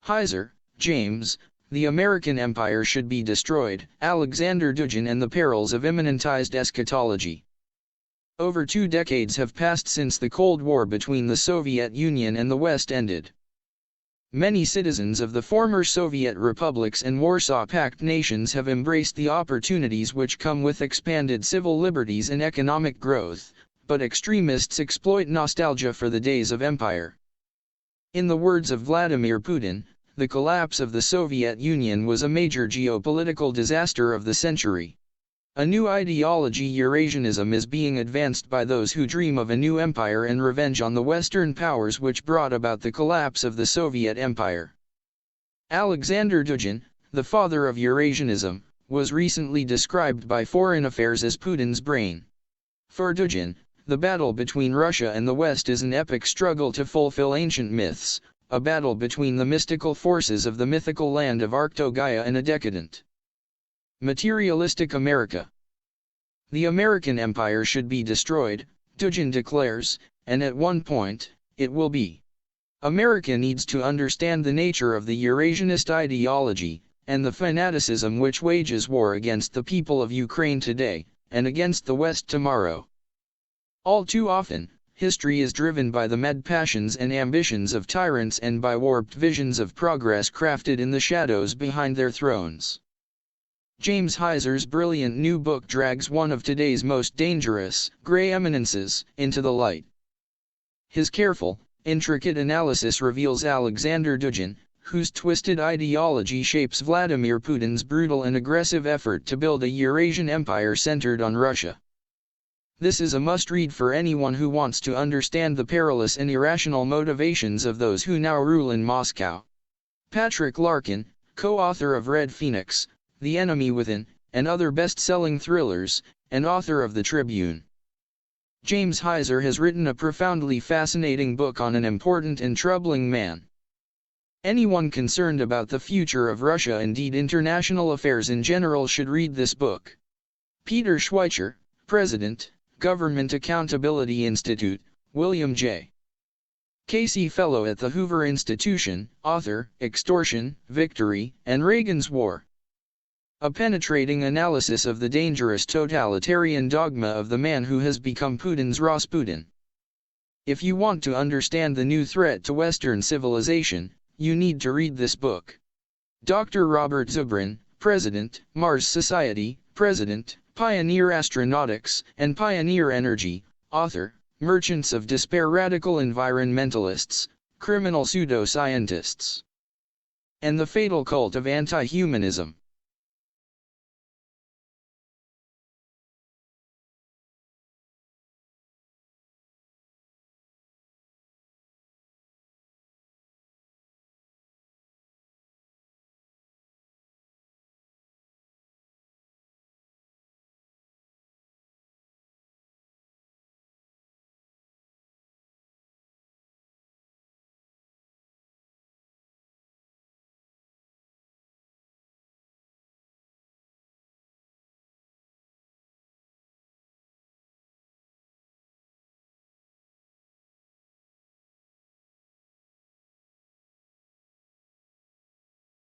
Heiser, James, The American Empire Should Be Destroyed, Aleksandr Dugin and the Perils of Immanentized Eschatology. Over 2 decades have passed since the Cold War between the Soviet Union and the West ended. Many citizens of the former Soviet republics and Warsaw Pact nations have embraced the opportunities which come with expanded civil liberties and economic growth, but extremists exploit nostalgia for the days of empire. In the words of Vladimir Putin, the collapse of the Soviet Union was a major geopolitical disaster of the century. A new ideology, Eurasianism, is being advanced by those who dream of a new empire and revenge on the Western powers which brought about the collapse of the Soviet Empire. Aleksandr Dugin, the father of Eurasianism, was recently described by Foreign Affairs as Putin's brain. For Dugin, the battle between Russia and the West is an epic struggle to fulfill ancient myths, a battle between the mystical forces of the mythical land of Arctogaia and a decadent, materialistic America. The American empire should be destroyed, Dugin declares, and at one point, it will be. America needs to understand the nature of the Eurasianist ideology, and the fanaticism which wages war against the people of Ukraine today, and against the West tomorrow. All too often, history is driven by the mad passions and ambitions of tyrants and by warped visions of progress crafted in the shadows behind their thrones. James Heiser's brilliant new book drags one of today's most dangerous, gray eminences, into the light. His careful, intricate analysis reveals Aleksandr Dugin, whose twisted ideology shapes Vladimir Putin's brutal and aggressive effort to build a Eurasian empire centered on Russia. This is a must-read for anyone who wants to understand the perilous and irrational motivations of those who now rule in Moscow. Patrick Larkin, co-author of Red Phoenix, The Enemy Within, and other best-selling thrillers, and author of The Tribune. James Heiser has written a profoundly fascinating book on an important and troubling man. Anyone concerned about the future of Russia, indeed international affairs in general, should read this book. Peter Schweizer, President, Government Accountability Institute, William J. Casey Fellow at the Hoover Institution, author, Extortion, Victory, and Reagan's War. A penetrating analysis of the dangerous totalitarian dogma of the man who has become Putin's Rasputin. If you want to understand the new threat to Western civilization, you need to read this book. Dr. Robert Zubrin, President, Mars Society, President, Pioneer Astronautics, and Pioneer Energy, author, Merchants of Despair, Radical Environmentalists, Criminal Pseudoscientists, and the Fatal Cult of Anti-Humanism.